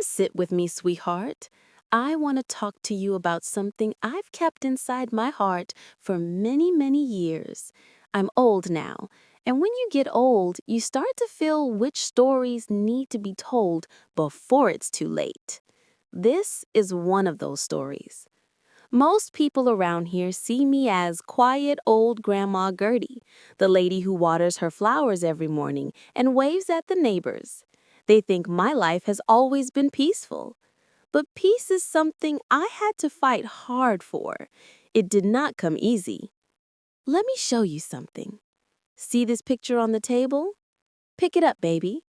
sit with me, sweetheart. I want to talk to you about something I've kept inside my heart for many, many years. I'm old now, and when you get old, you start to feel which stories need to be told before it's too late. This is one of those stories. Most people around here see me as quiet old Grandma Gertie, the lady who waters her flowers every morning and waves at the neighbors. They think my life has always been peaceful. But peace is something I had to fight hard for. It did not come easy. Let me show you something. See this picture on the table? Pick it up, baby.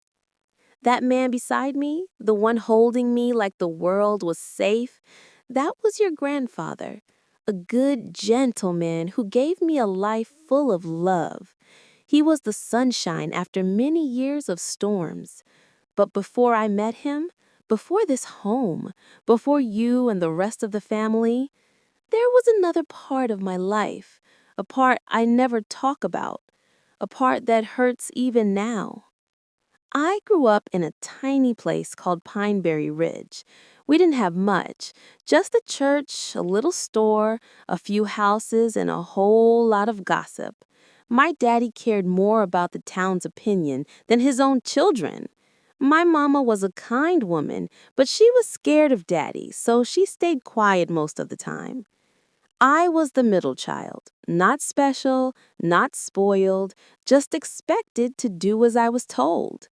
That man beside me, the one holding me like the world was safe, that was your grandfather, a good gentleman who gave me a life full of love. He was the sunshine after many years of storms. But before I met him, before this home, before you and the rest of the family, there was another part of my life, a part I never talk about, a part that hurts even now. I grew up in a tiny place called Pineberry Ridge. We didn't have much, just a church, a little store, a few houses, and a whole lot of gossip. My daddy cared more about the town's opinion than his own children. My mama was a kind woman, but she was scared of daddy, so she stayed quiet most of the time. I was the middle child, not special, not spoiled, just expected to do as I was told.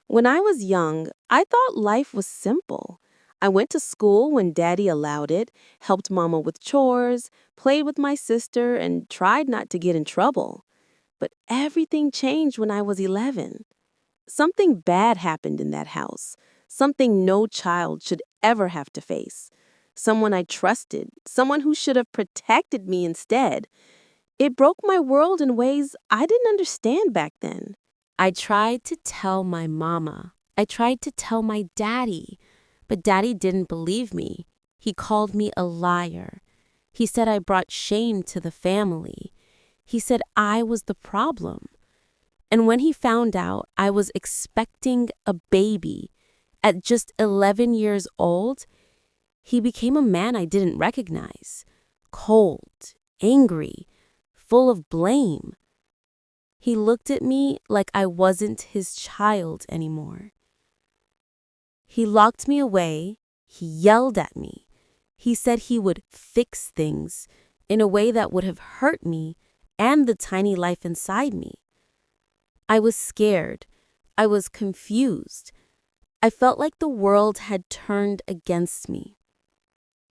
When I was young, I thought life was simple. I went to school when Daddy allowed it, helped Mama with chores, played with my sister, and tried not to get in trouble. But everything changed when I was 11. Something bad happened in that house, something no child should ever have to face. Someone I trusted, someone who should have protected me instead. It broke my world in ways I didn't understand back then. I tried to tell my mama. I tried to tell my daddy, but daddy didn't believe me. He called me a liar. He said I brought shame to the family. He said I was the problem. And when he found out I was expecting a baby at just 11 years old, he became a man I didn't recognize. Cold, angry, full of blame. He looked at me like I wasn't his child anymore. He locked me away. He yelled at me. He said he would fix things in a way that would have hurt me and the tiny life inside me. I was scared. I was confused. I felt like the world had turned against me.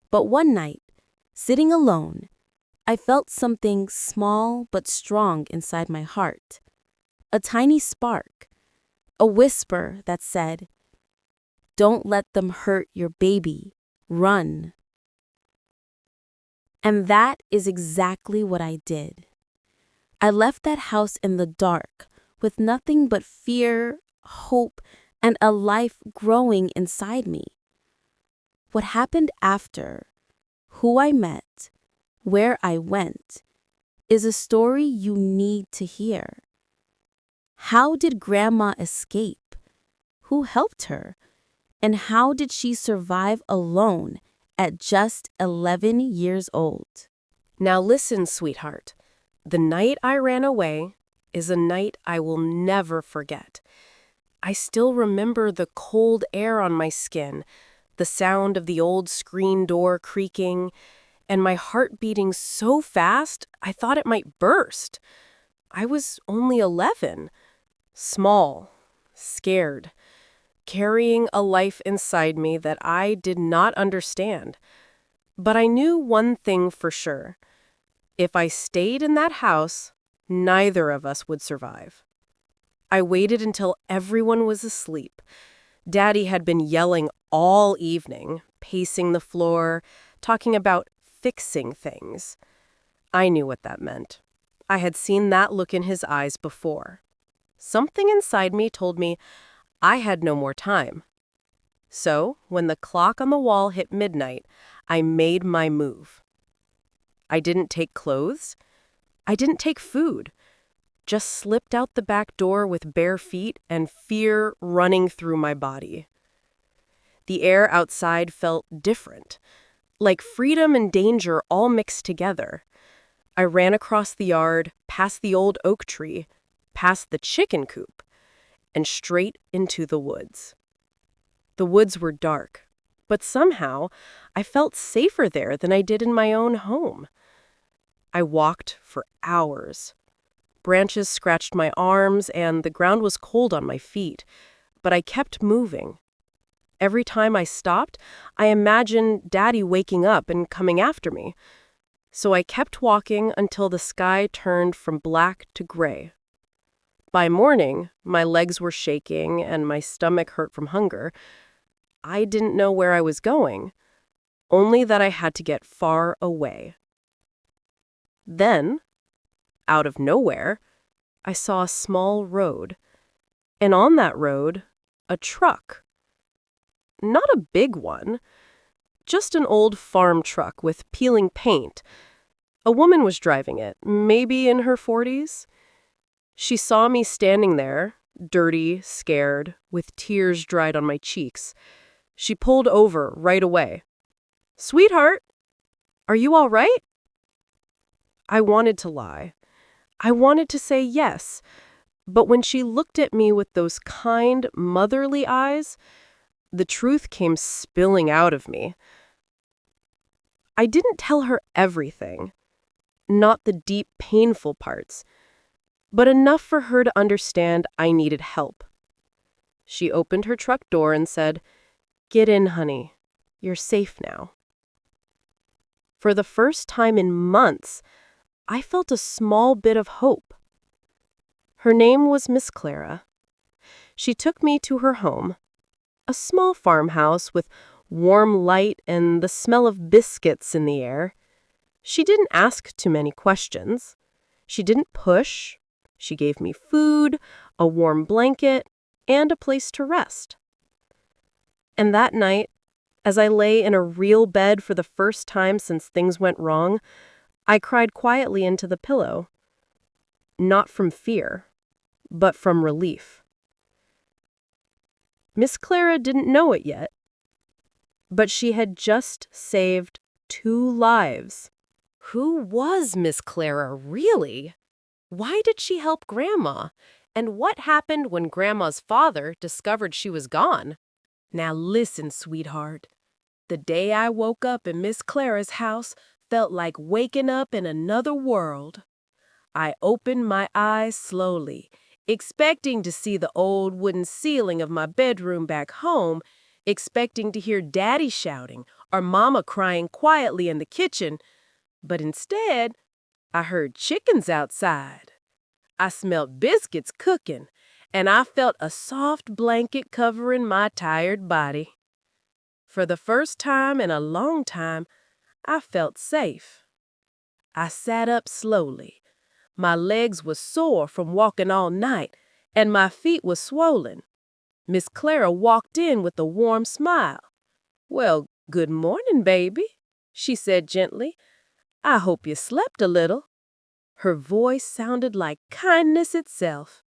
But one night, sitting alone, I felt something small but strong inside my heart. A tiny spark, a whisper that said, "Don't let them hurt your baby. Run." And that is exactly what I did. I left that house in the dark with nothing but fear, hope, and a life growing inside me. What happened after, who I met, where I went, is a story you need to hear. How did Grandma escape? Who helped her? And how did she survive alone at just 11 years old? Now listen, sweetheart. The night I ran away is a night I will never forget. I still remember the cold air on my skin, the sound of the old screen door creaking, and my heart beating so fast I thought it might burst. I was only 11, small, scared, carrying a life inside me that I did not understand. But I knew one thing for sure. If I stayed in that house, neither of us would survive. I waited until everyone was asleep. Daddy had been yelling all evening, pacing the floor, talking about fixing things. I knew what that meant. I had seen that look in his eyes before. Something inside me told me I had no more time. So, when the clock on the wall hit midnight, I made my move. I didn't take clothes. I didn't take food. Just slipped out the back door with bare feet and fear running through my body. The air outside felt different, like freedom and danger all mixed together. I ran across the yard, past the old oak tree, past the chicken coop, and straight into the woods. The woods were dark, but somehow I felt safer there than I did in my own home. I walked for hours. Branches scratched my arms, and the ground was cold on my feet, but I kept moving. Every time I stopped, I imagined Daddy waking up and coming after me. So I kept walking until the sky turned from black to gray. By morning, my legs were shaking and my stomach hurt from hunger. I didn't know where I was going, only that I had to get far away. Then, out of nowhere, I saw a small road, and on that road, a truck. Not a big one, just an old farm truck with peeling paint. A woman was driving it, maybe in her 40s. She saw me standing there, dirty, scared, with tears dried on my cheeks. She pulled over right away. "Sweetheart, are you all right?" I wanted to lie. I wanted to say yes, but when she looked at me with those kind, motherly eyes, the truth came spilling out of me. I didn't tell her everything, not the deep, painful parts, but enough for her to understand I needed help. She opened her truck door and said, "Get in, honey. You're safe now." For the first time in months, I felt a small bit of hope. Her name was Miss Clara. She took me to her home, a small farmhouse with warm light and the smell of biscuits in the air. She didn't ask too many questions. She didn't push. She gave me food, a warm blanket, and a place to rest. And that night, as I lay in a real bed for the first time since things went wrong, I cried quietly into the pillow. Not from fear, but from relief. Miss Clara didn't know it yet, but she had just saved 2 lives. Who was Miss Clara, really? Why did she help Grandma? And what happened when Grandma's father discovered she was gone? Now listen, sweetheart. The day I woke up in Miss Clara's house felt like waking up in another world. I opened my eyes slowly, expecting to see the old wooden ceiling of my bedroom back home, expecting to hear Daddy shouting or Mama crying quietly in the kitchen, but instead, I heard chickens outside. I smelled biscuits cooking, and I felt a soft blanket covering my tired body. For the first time in a long time, I felt safe. I sat up slowly. My legs were sore from walking all night, and my feet were swollen. Miss Clara walked in with a warm smile. "Well, good morning, baby," she said gently. "I hope you slept a little." Her voice sounded like kindness itself.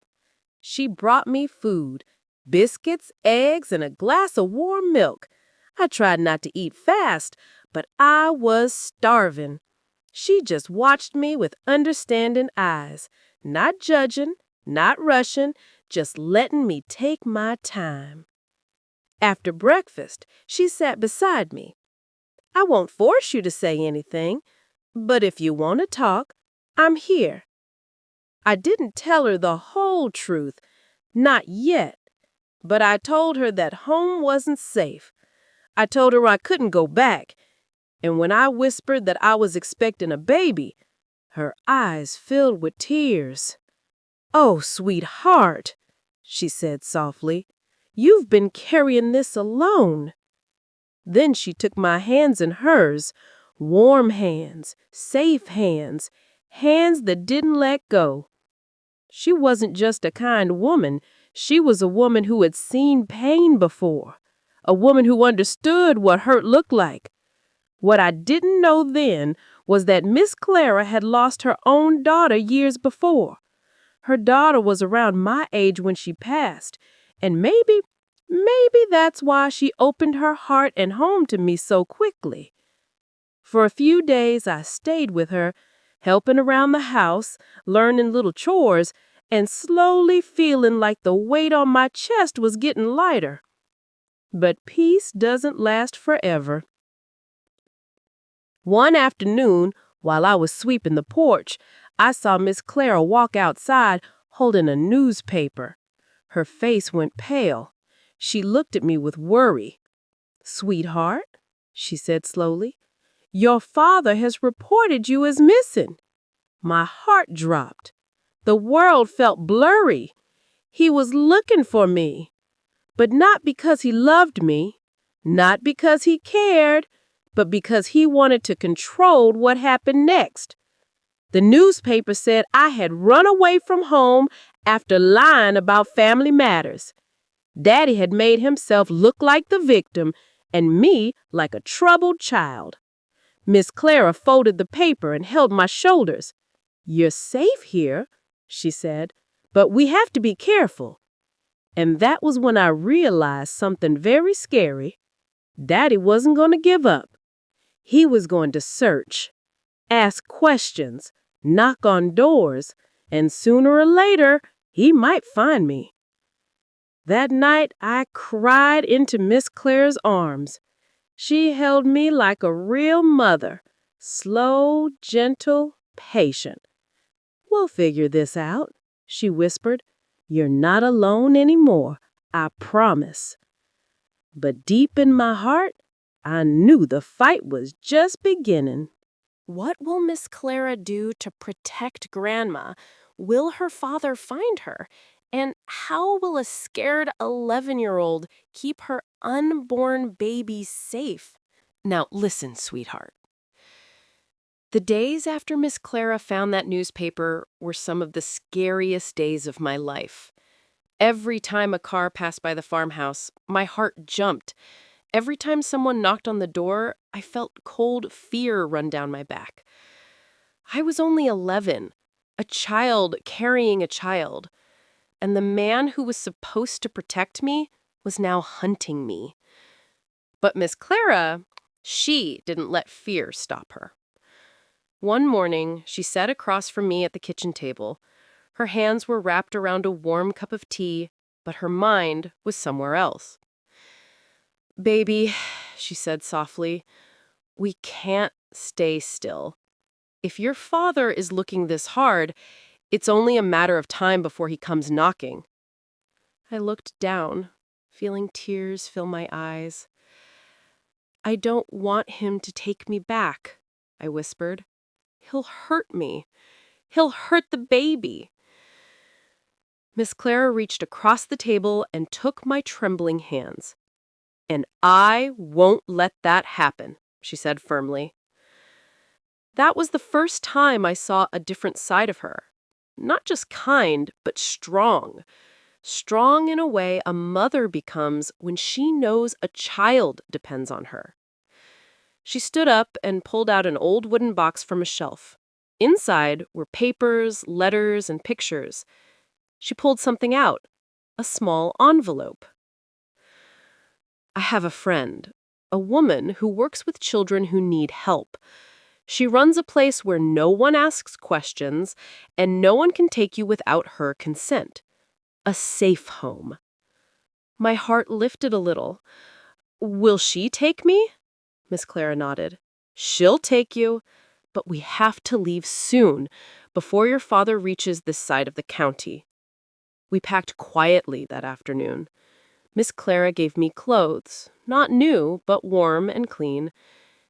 She brought me food, biscuits, eggs, and a glass of warm milk. I tried not to eat fast, but I was starving. She just watched me with understanding eyes, not judging, not rushing, just letting me take my time. After breakfast, she sat beside me. "I won't force you to say anything, but if you want to talk, I'm here." I didn't tell her the whole truth, not yet, but I told her that home wasn't safe. I told her I couldn't go back, and when I whispered that I was expecting a baby, her eyes filled with tears. "Oh, sweetheart," she said softly, "you've been carrying this alone." Then she took my hands in hers, warm hands, safe hands, hands that didn't let go. She wasn't just a kind woman, she was a woman who had seen pain before, a woman who understood what hurt looked like. What I didn't know then was that Miss Clara had lost her own daughter years before. Her daughter was around my age when she passed, and maybe Maybe that's why she opened her heart and home to me so quickly. For a few days, I stayed with her, helping around the house, learning little chores, and slowly feeling like the weight on my chest was getting lighter. But peace doesn't last forever. One afternoon, while I was sweeping the porch, I saw Miss Clara walk outside holding a newspaper. Her face went pale. She looked at me with worry. "Sweetheart," she said slowly, "your father has reported you as missing." My heart dropped. The world felt blurry. He was looking for me, but not because he loved me, not because he cared, but because he wanted to control what happened next. The newspaper said I had run away from home after lying about family matters. Daddy had made himself look like the victim and me like a troubled child. Miss Clara folded the paper and held my shoulders. "You're safe here," she said, "but we have to be careful." And that was when I realized something very scary. Daddy wasn't going to give up. He was going to search, ask questions, knock on doors, and sooner or later, he might find me. That night, I cried into Miss Clara's arms. She held me like a real mother, slow, gentle, patient. "We'll figure this out," she whispered. "You're not alone anymore, I promise." But deep in my heart, I knew the fight was just beginning. What will Miss Clara do to protect Grandma? Will her father find her? And how will a scared 11-year-old keep her unborn baby safe? Now listen, sweetheart. The days after Miss Clara found that newspaper were some of the scariest days of my life. Every time a car passed by the farmhouse, my heart jumped. Every time someone knocked on the door, I felt cold fear run down my back. I was only 11, a child carrying a child, and the man who was supposed to protect me was now hunting me. But Miss Clara, she didn't let fear stop her. One morning, she sat across from me at the kitchen table. Her hands were wrapped around a warm cup of tea, but her mind was somewhere else. "Baby," she said softly, "we can't stay still. If your father is looking this hard, it's only a matter of time before he comes knocking." I looked down, feeling tears fill my eyes. "I don't want him to take me back," I whispered. "He'll hurt me. He'll hurt the baby." Miss Clara reached across the table and took my trembling hands. "And I won't let that happen," she said firmly. That was the first time I saw a different side of her. Not just kind, but strong. Strong in a way a mother becomes when she knows a child depends on her. She stood up and pulled out an old wooden box from a shelf. Inside were papers, letters, and pictures. She pulled something out, a small envelope. "I have a friend, a woman who works with children who need help. She runs a place where no one asks questions and no one can take you without her consent. A safe home." My heart lifted a little. "Will she take me?" Miss Clara nodded. "She'll take you, but we have to leave soon, before your father reaches this side of the county." We packed quietly that afternoon. Miss Clara gave me clothes, not new, but warm and clean.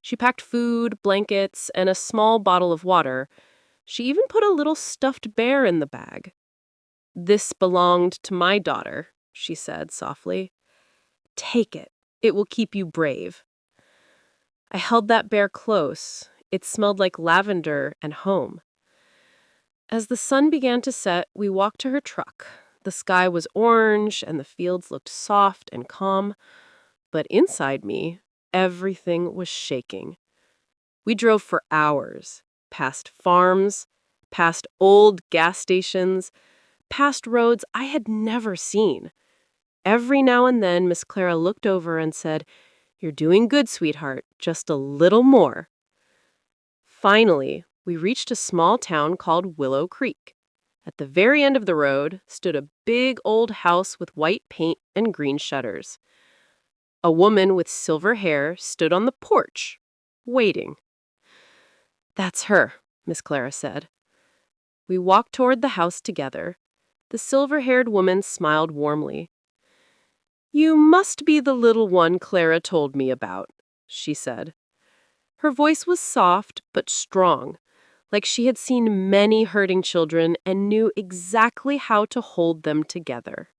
She packed food, blankets, and a small bottle of water. She even put a little stuffed bear in the bag. "This belonged to my daughter," she said softly. "Take it. It will keep you brave." I held that bear close. It smelled like lavender and home. As the sun began to set, we walked to her truck. The sky was orange and the fields looked soft and calm. But inside me, everything was shaking. We drove for hours, past farms, past old gas stations, past roads I had never seen. Every now and then, Miss Clara looked over and said, "You're doing good, sweetheart. Just a little more." Finally, we reached a small town called Willow Creek. At the very end of the road stood a big old house with white paint and green shutters. A woman with silver hair stood on the porch, waiting. "That's her," Miss Clara said. We walked toward the house together. The silver-haired woman smiled warmly. "You must be the little one Clara told me about," she said. Her voice was soft but strong, like she had seen many hurting children and knew exactly how to hold them together.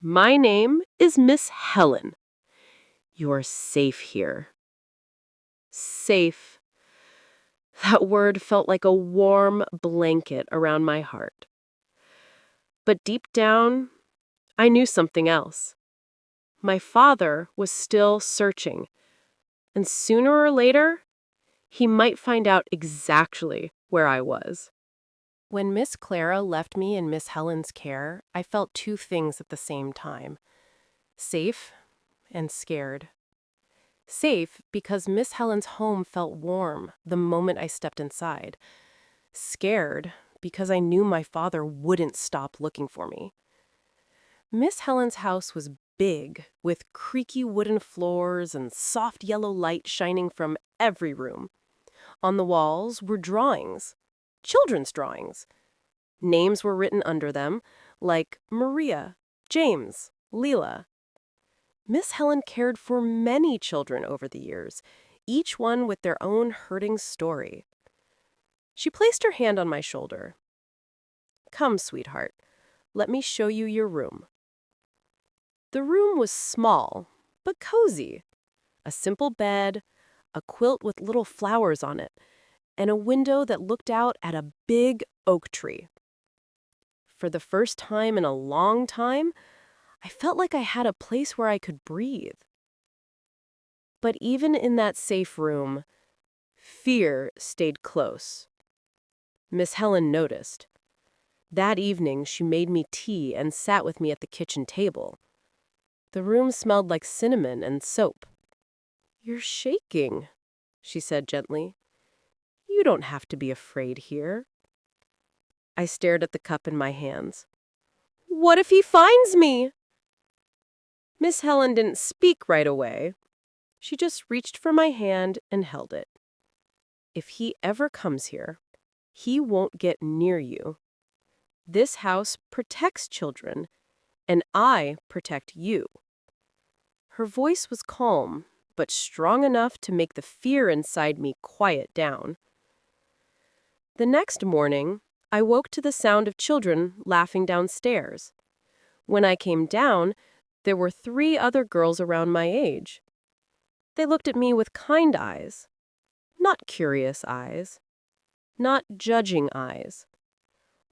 "My name is Miss Helen. You're safe here." Safe. That word felt like a warm blanket around my heart. But deep down, I knew something else. My father was still searching, and sooner or later, he might find out exactly where I was. When Miss Clara left me in Miss Helen's care, I felt two things at the same time: safe and scared. Safe because Miss Helen's home felt warm the moment I stepped inside. Scared because I knew my father wouldn't stop looking for me. Miss Helen's house was big, with creaky wooden floors and soft yellow light shining from every room. On the walls were drawings, children's drawings. Names were written under them, like Maria, James, Leela. Miss Helen cared for many children over the years, each one with their own hurting story. She placed her hand on my shoulder. "Come, sweetheart, let me show you your room." The room was small, but cozy. A simple bed, a quilt with little flowers on it, and a window that looked out at a big oak tree. For the first time in a long time, I felt like I had a place where I could breathe. But even in that safe room, fear stayed close. Miss Helen noticed. That evening, she made me tea and sat with me at the kitchen table. The room smelled like cinnamon and soap. "You're shaking," she said gently. "You don't have to be afraid here." I stared at the cup in my hands. "What if he finds me?" Miss Helen didn't speak right away. She just reached for my hand and held it. "If he ever comes here, he won't get near you. This house protects children, and I protect you." Her voice was calm, but strong enough to make the fear inside me quiet down. The next morning, I woke to the sound of children laughing downstairs. When I came down, there were 3 other girls around my age. They looked at me with kind eyes, not curious eyes, not judging eyes.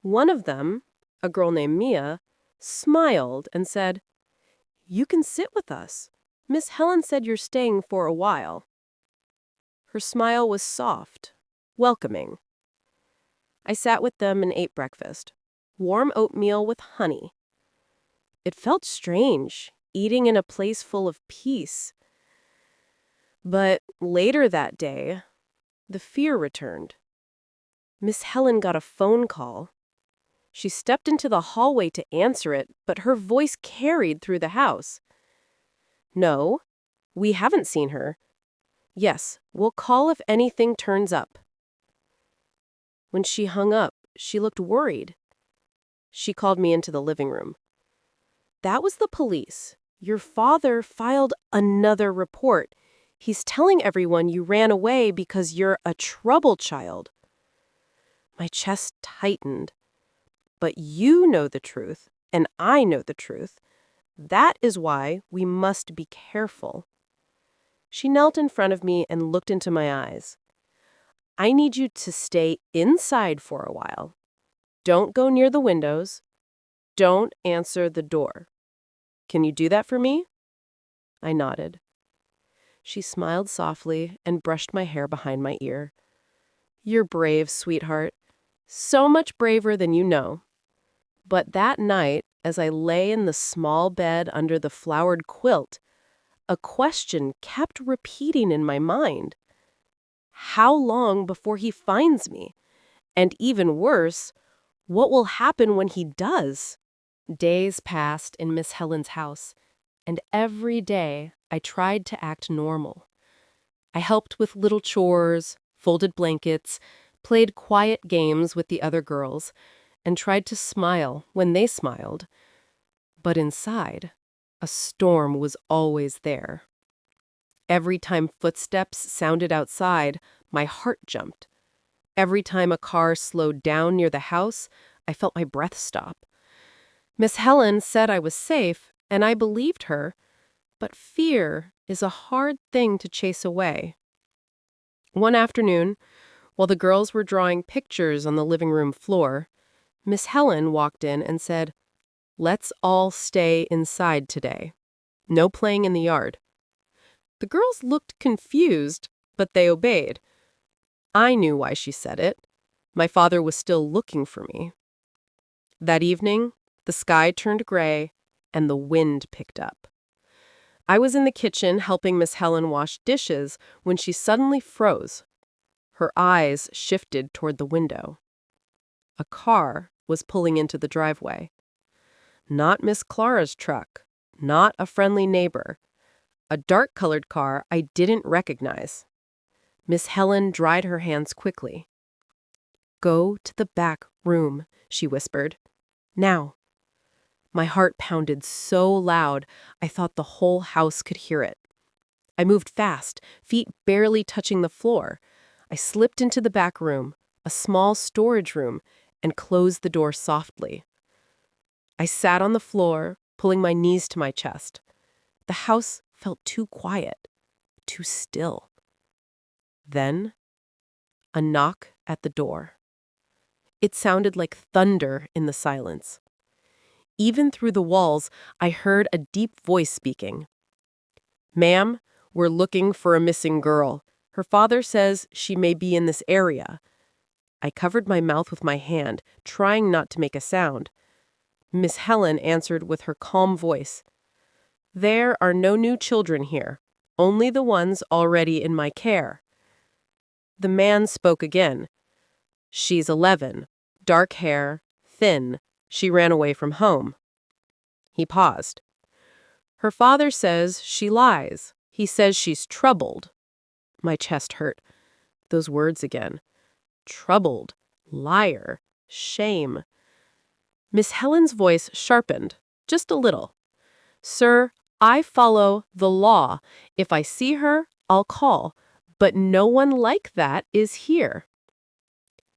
One of them, a girl named Mia, smiled and said, "You can sit with us. Miss Helen said you're staying for a while." Her smile was soft, welcoming. I sat with them and ate breakfast, warm oatmeal with honey. It felt strange, eating in a place full of peace. But later that day, the fear returned. Miss Helen got a phone call. She stepped into the hallway to answer it, but her voice carried through the house. "No, we haven't seen her. Yes, we'll call if anything turns up." When she hung up, she looked worried. She called me into the living room. "That was the police. Your father filed another report. He's telling everyone you ran away because you're a trouble child." My chest tightened. "But you know the truth, and I know the truth. That is why we must be careful." She knelt in front of me and looked into my eyes. "I need you to stay inside for a while. Don't go near the windows. Don't answer the door. Can you do that for me?" I nodded. She smiled softly and brushed my hair behind my ear. "You're brave, sweetheart. So much braver than you know." But that night, as I lay in the small bed under the flowered quilt, a question kept repeating in my mind. How long before he finds me? And even worse, what will happen when he does? Days passed in Miss Helen's house, and every day I tried to act normal. I helped with little chores, folded blankets, played quiet games with the other girls, and tried to smile when they smiled. But inside, a storm was always there. Every time footsteps sounded outside, my heart jumped. Every time a car slowed down near the house, I felt my breath stop. Miss Helen said I was safe, and I believed her, but fear is a hard thing to chase away. One afternoon, while the girls were drawing pictures on the living room floor, Miss Helen walked in and said, "Let's all stay inside today. No playing in the yard." The girls looked confused, but they obeyed. I knew why she said it. My father was still looking for me. That evening, the sky turned gray and the wind picked up. I was in the kitchen helping Miss Helen wash dishes when she suddenly froze. Her eyes shifted toward the window. A car was pulling into the driveway. Not Miss Clara's truck, not a friendly neighbor. A dark-colored car I didn't recognize. Miss Helen dried her hands quickly. "Go to the back room," she whispered. "Now." My heart pounded so loud, I thought the whole house could hear it. I moved fast, feet barely touching the floor. I slipped into the back room, a small storage room, and closed the door softly. I sat on the floor, pulling my knees to my chest. The house felt too quiet, too still. Then, a knock at the door. It sounded like thunder in the silence. Even through the walls, I heard a deep voice speaking. "Ma'am, we're looking for a missing girl. Her father says she may be in this area." I covered my mouth with my hand, trying not to make a sound. Miss Helen answered with her calm voice. "There are no new children here, only the ones already in my care." The man spoke again. "She's 11, dark hair, thin. She ran away from home." He paused. "Her father says she lies. He says she's troubled." My chest hurt. Those words again. Troubled, liar, shame. Miss Helen's voice sharpened, just a little. "Sir, I follow the law. If I see her, I'll call. But no one like that is here."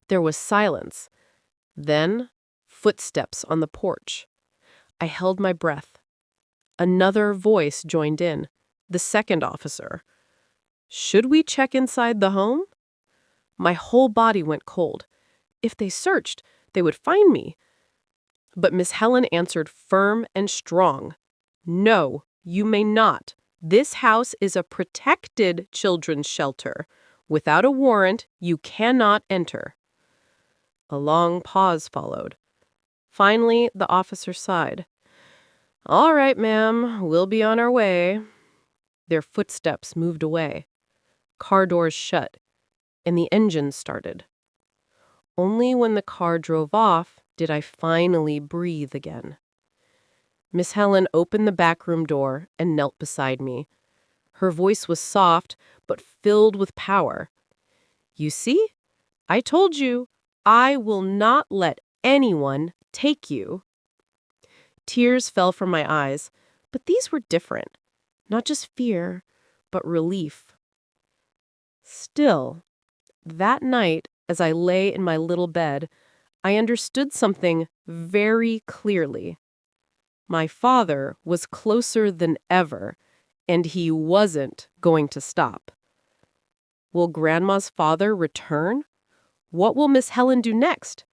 There was silence. Then, footsteps on the porch. I held my breath. Another voice joined in, the second officer. "Should we check inside the home?" My whole body went cold. If they searched, they would find me. But Miss Helen answered firm and strong. "No, you may not. This house is a protected children's shelter. Without a warrant, you cannot enter." A long pause followed. Finally, the officer sighed. "All right, ma'am, we'll be on our way." Their footsteps moved away. Car doors shut, and the engine started. Only when the car drove off did I finally breathe again. Miss Helen opened the back room door and knelt beside me. Her voice was soft, but filled with power. "You see? I told you, I will not let anyone take you." Tears fell from my eyes, but these were different. Not just fear, but relief. Still, that night, as I lay in my little bed, I understood something very clearly. My father was closer than ever, and he wasn't going to stop. Will Grandma's father return? What will Miss Helen do next?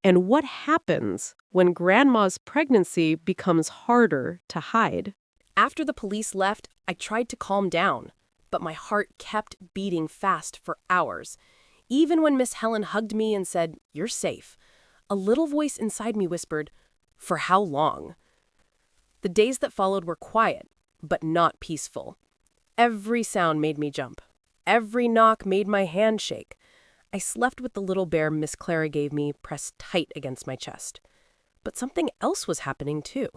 And what happens when Grandma's pregnancy becomes harder to hide? After the police left, I tried to calm down, but my heart kept beating fast for hours. Even when Miss Helen hugged me and said, "You're safe," a little voice inside me whispered, For how long? The days that followed were quiet, but not peaceful. Every sound made me jump. Every knock made my hand shake. I slept with the little bear Miss Clara gave me pressed tight against my chest. But something else was happening too.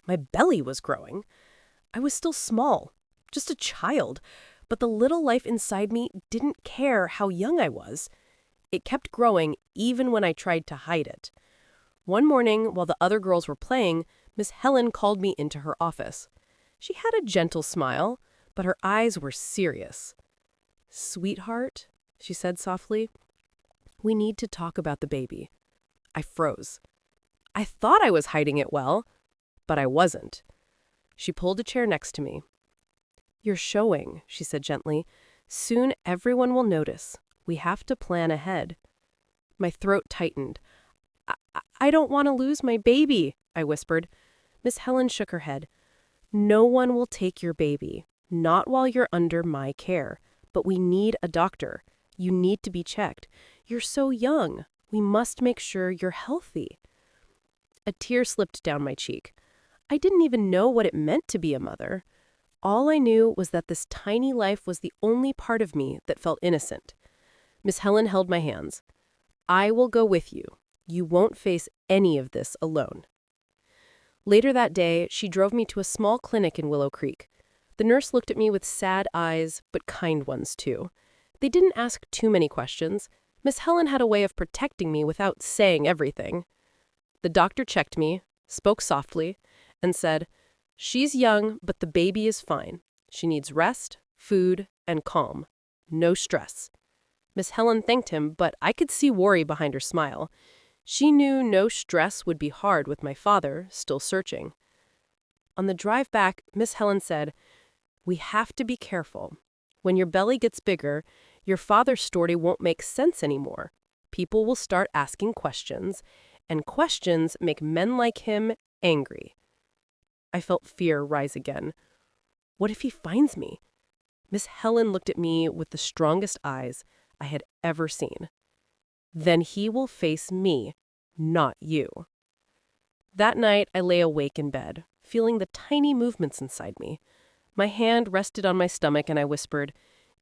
My belly was growing. I was still small, just a child, but the little life inside me didn't care how young I was. It kept growing even when I tried to hide it. One morning, while the other girls were playing, Miss Helen called me into her office. She had a gentle smile, but her eyes were serious. "Sweetheart," she said softly, "we need to talk about the baby." I froze. I thought I was hiding it well, but I wasn't. She pulled a chair next to me. "You're showing," she said gently. "Soon everyone will notice. We have to plan ahead." My throat tightened. I don't want to lose my baby," I whispered. Miss Helen shook her head. "No one will take your baby, not while you're under my care. But we need a doctor. You need to be checked. You're so young. We must make sure you're healthy." A tear slipped down my cheek. I didn't even know what it meant to be a mother. All I knew was that this tiny life was the only part of me that felt innocent. Miss Helen held my hands. "I will go with you. You won't face any of this alone." Later that day, she drove me to a small clinic in Willow Creek. The nurse looked at me with sad eyes, but kind ones too. They didn't ask too many questions. Miss Helen had a way of protecting me without saying everything. The doctor checked me, spoke softly, and said, "She's young, but the baby is fine. She needs rest, food, and calm. No stress." Miss Helen thanked him, but I could see worry behind her smile. She knew no stress would be hard with my father still searching. On the drive back, Miss Helen said, "We have to be careful. When your belly gets bigger, your father's story won't make sense anymore. People will start asking questions, and questions make men like him angry." I felt fear rise again. What if he finds me? Miss Helen looked at me with the strongest eyes I had ever seen. "Then he will face me, not you." That night, I lay awake in bed, feeling the tiny movements inside me. My hand rested on my stomach and I whispered,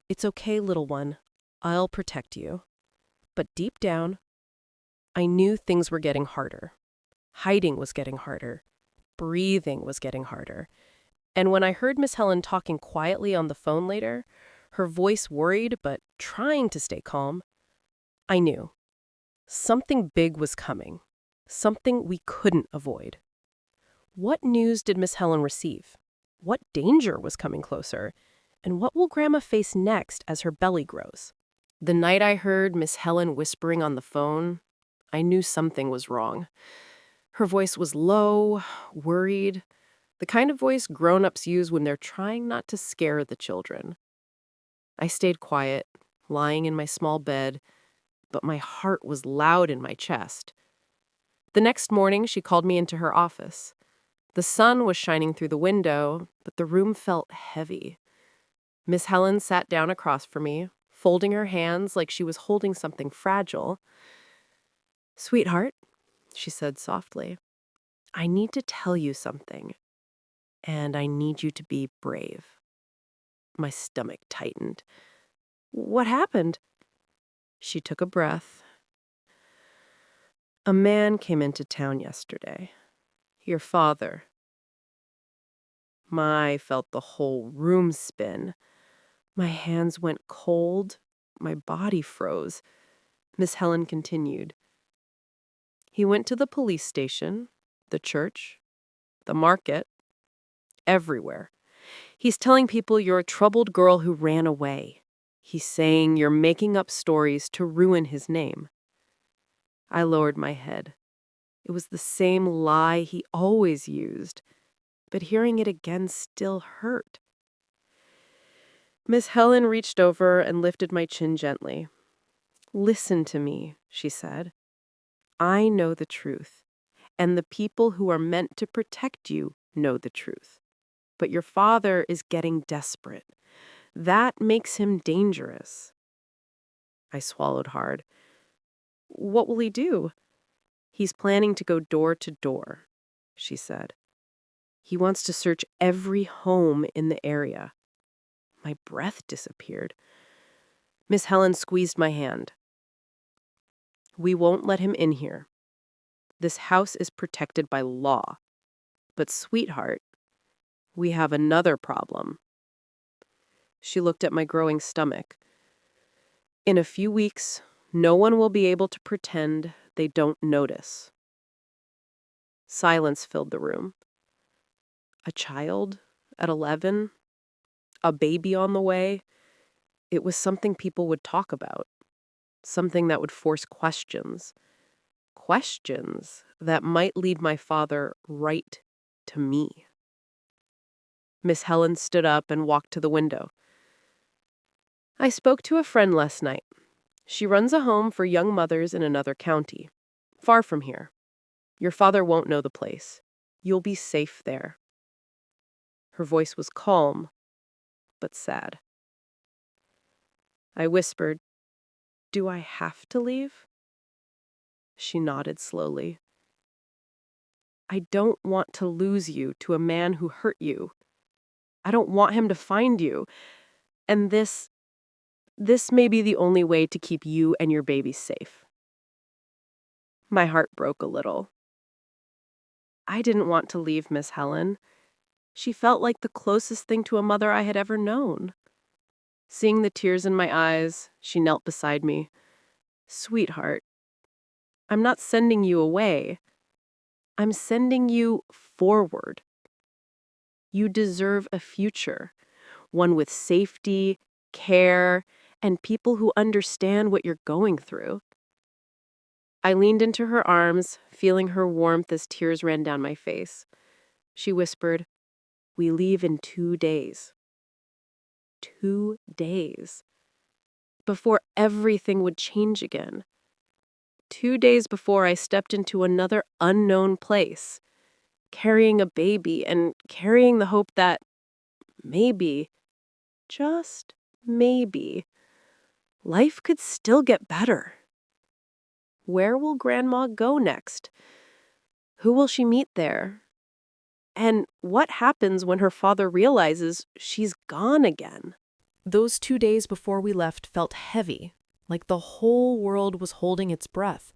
"It's okay, little one. I'll protect you." But deep down, I knew things were getting harder. Hiding was getting harder. Breathing was getting harder. And when I heard Miss Helen talking quietly on the phone later, her voice worried but trying to stay calm, I knew something big was coming, something we couldn't avoid. What news did Miss Helen receive? What danger was coming closer? And what will Grandma face next as her belly grows? The night I heard Miss Helen whispering on the phone, I knew something was wrong. Her voice was low, worried, the kind of voice grown-ups use when they're trying not to scare the children. I stayed quiet, lying in my small bed, but my heart was loud in my chest. The next morning, she called me into her office. The sun was shining through the window, but the room felt heavy. Miss Helen sat down across from me, folding her hands like she was holding something fragile. "Sweetheart," she said softly, "I need to tell you something, and I need you to be brave." My stomach tightened. "What happened?" She took a breath. "A man came into town yesterday. Your father." I felt the whole room spin. My hands went cold. My body froze. Miss Helen continued. "He went to the police station, the church, the market, everywhere. He's telling people you're a troubled girl who ran away. He's saying you're making up stories to ruin his name." I lowered my head. It was the same lie he always used, but hearing it again still hurt. Miss Helen reached over and lifted my chin gently. "Listen to me," she said. "I know the truth, and the people who are meant to protect you know the truth. But your father is getting desperate. That makes him dangerous." I swallowed hard. "What will he do?" "He's planning to go door to door," she said. "He wants to search every home in the area." My breath disappeared. Miss Helen squeezed my hand. "We won't let him in here. This house is protected by law. But, sweetheart, we have another problem." She looked at my growing stomach. "In a few weeks, no one will be able to pretend they don't notice." Silence filled the room. A child at 11? A baby on the way? It was something people would talk about. Something that would force questions. Questions that might lead my father right to me. Miss Helen stood up and walked to the window. "I spoke to a friend last night. She runs a home for young mothers in another county, far from here. Your father won't know the place. You'll be safe there." Her voice was calm, but sad. I whispered, "Do I have to leave?" She nodded slowly. "I don't want to lose you to a man who hurt you. I don't want him to find you. And this may be the only way to keep you and your baby safe." My heart broke a little. I didn't want to leave Miss Helen. She felt like the closest thing to a mother I had ever known. Seeing the tears in my eyes, she knelt beside me. "Sweetheart, I'm not sending you away. I'm sending you forward. You deserve a future, one with safety, care, and people who understand what you're going through." I leaned into her arms, feeling her warmth as tears ran down my face. She whispered, "We leave in 2 days." 2 days. Before everything would change again. 2 days before I stepped into another unknown place, carrying a baby and carrying the hope that maybe, just maybe, life could still get better. Where will Grandma go next? Who will she meet there? And what happens when her father realizes she's gone again? Those 2 days before we left felt heavy, like the whole world was holding its breath.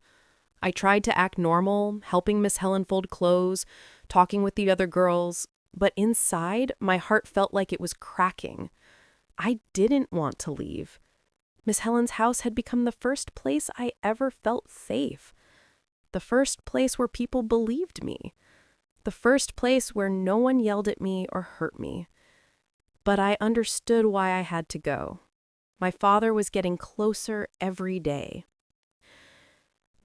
I tried to act normal, helping Miss Helen fold clothes, talking with the other girls, but inside, my heart felt like it was cracking. I didn't want to leave. Miss Helen's house had become the first place I ever felt safe. The first place where people believed me. The first place where no one yelled at me or hurt me. But I understood why I had to go. My father was getting closer every day.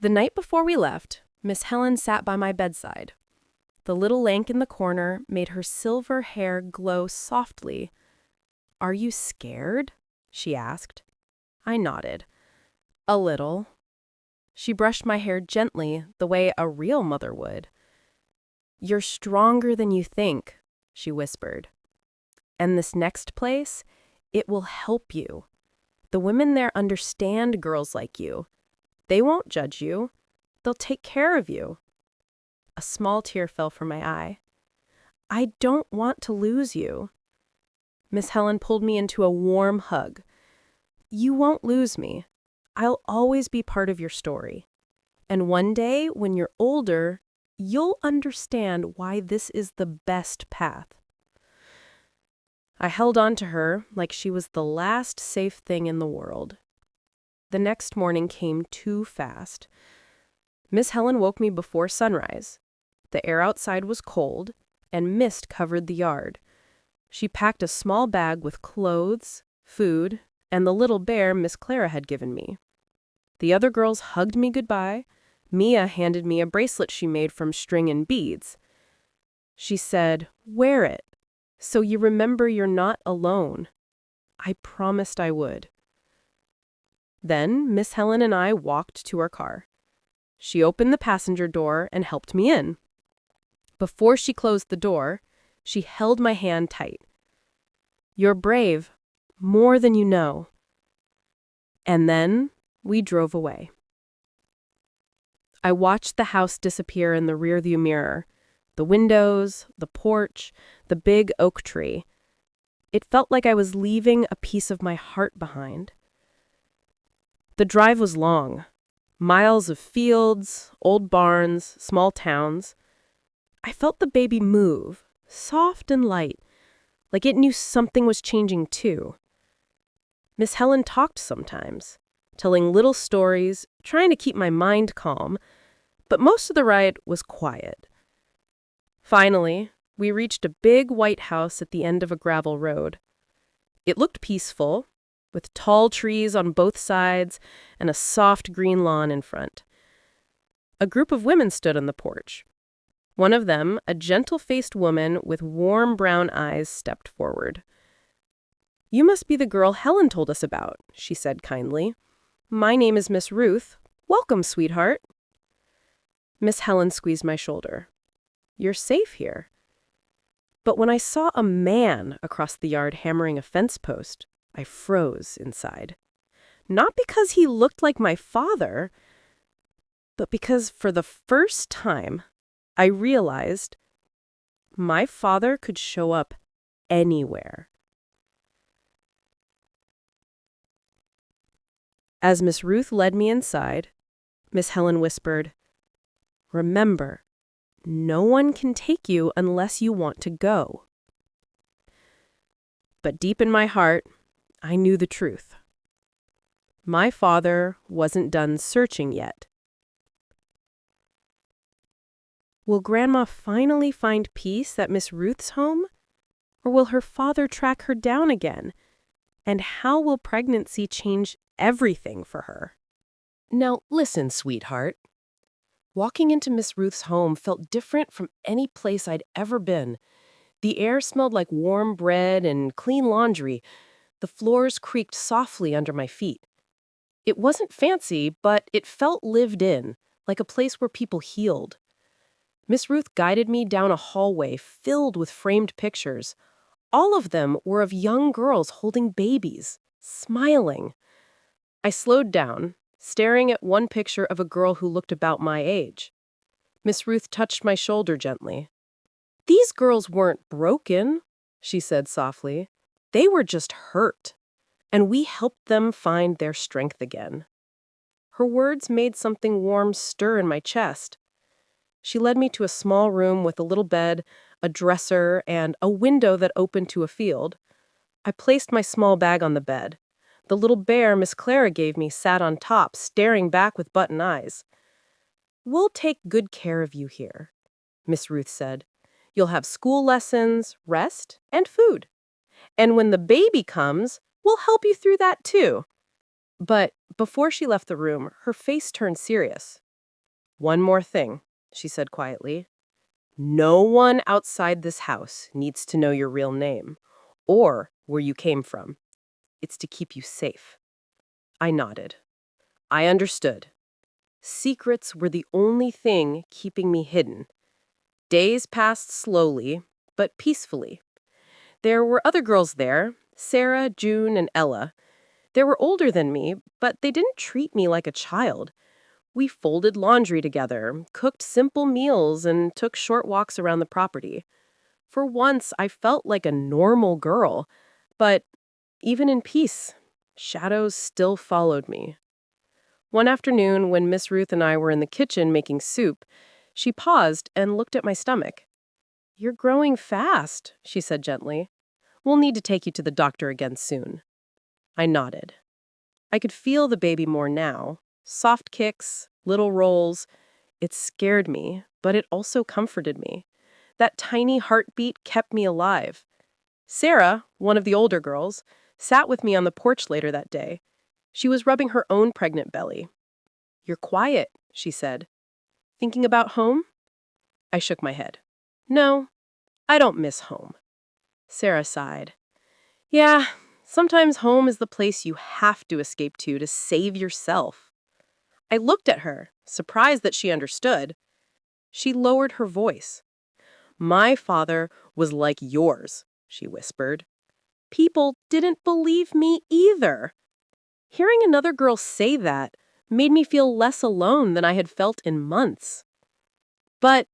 The night before we left, Miss Helen sat by my bedside. The little lamp in the corner made her silver hair glow softly. "Are you scared?" she asked. I nodded. "A little." She brushed my hair gently, the way a real mother would. "You're stronger than you think," she whispered. "And this next place, it will help you. The women there understand girls like you. They won't judge you. They'll take care of you." A small tear fell from my eye. "I don't want to lose you." Miss Helen pulled me into a warm hug. "You won't lose me. I'll always be part of your story. And one day, when you're older, you'll understand why this is the best path." I held on to her like she was the last safe thing in the world. The next morning came too fast. Miss Helen woke me before sunrise. The air outside was cold, and mist covered the yard. She packed a small bag with clothes, food, and the little bear Miss Clara had given me. The other girls hugged me goodbye. Mia handed me a bracelet she made from string and beads. She said, "Wear it, so you remember you're not alone." I promised I would. Then Miss Helen and I walked to our car. She opened the passenger door and helped me in. Before she closed the door, she held my hand tight. "You're brave, more than you know." And then we drove away. I watched the house disappear in the rearview mirror. The windows, the porch, the big oak tree. It felt like I was leaving a piece of my heart behind. The drive was long. Miles of fields, old barns, small towns. I felt the baby move, soft and light, like it knew something was changing too. Miss Helen talked sometimes, telling little stories, trying to keep my mind calm, but most of the ride was quiet. Finally, we reached a big white house at the end of a gravel road. It looked peaceful, with tall trees on both sides and a soft green lawn in front. A group of women stood on the porch. One of them, a gentle-faced woman with warm brown eyes, stepped forward. "You must be the girl Helen told us about," she said kindly. "My name is Miss Ruth. Welcome, sweetheart." Miss Helen squeezed my shoulder. "You're safe here." But when I saw a man across the yard hammering a fence post, I froze inside. Not because he looked like my father, but because for the first time, I realized my father could show up anywhere. As Miss Ruth led me inside, Miss Helen whispered, "Remember, no one can take you unless you want to go." But deep in my heart, I knew the truth. My father wasn't done searching yet. Will Grandma finally find peace at Miss Ruth's home? Or will her father track her down again? And how will pregnancy change everything for her? Now, listen, sweetheart. Walking into Miss Ruth's home felt different from any place I'd ever been. The air smelled like warm bread and clean laundry. The floors creaked softly under my feet. It wasn't fancy, but it felt lived in, like a place where people healed. Miss Ruth guided me down a hallway filled with framed pictures. All of them were of young girls holding babies, smiling. I slowed down, staring at one picture of a girl who looked about my age. Miss Ruth touched my shoulder gently. "These girls weren't broken," she said softly. "They were just hurt, and we helped them find their strength again." Her words made something warm stir in my chest. She led me to a small room with a little bed, a dresser, and a window that opened to a field. I placed my small bag on the bed. The little bear Miss Clara gave me sat on top, staring back with button eyes. "We'll take good care of you here," Miss Ruth said. "You'll have school lessons, rest, and food. And when the baby comes, we'll help you through that too." But before she left the room, her face turned serious. "One more thing," she said quietly. "No one outside this house needs to know your real name or where you came from. It's to keep you safe." I nodded. I understood. Secrets were the only thing keeping me hidden. Days passed slowly, but peacefully. There were other girls there, Sarah, June, and Ella. They were older than me, but they didn't treat me like a child. We folded laundry together, cooked simple meals, and took short walks around the property. For once, I felt like a normal girl, but even in peace, shadows still followed me. One afternoon, when Miss Ruth and I were in the kitchen making soup, she paused and looked at my stomach. "You're growing fast," she said gently. "We'll need to take you to the doctor again soon." I nodded. I could feel the baby more now. Soft kicks, little rolls. It scared me, but it also comforted me. That tiny heartbeat kept me alive. Sarah, one of the older girls, sat with me on the porch later that day. She was rubbing her own pregnant belly. "You're quiet," she said. "Thinking about home?" I shook my head. "No, I don't miss home." Sarah sighed. "Yeah, sometimes home is the place you have to escape to save yourself." I looked at her, surprised that she understood. She lowered her voice. "My father was like yours," she whispered. "People didn't believe me either." Hearing another girl say that made me feel less alone than I had felt in months. But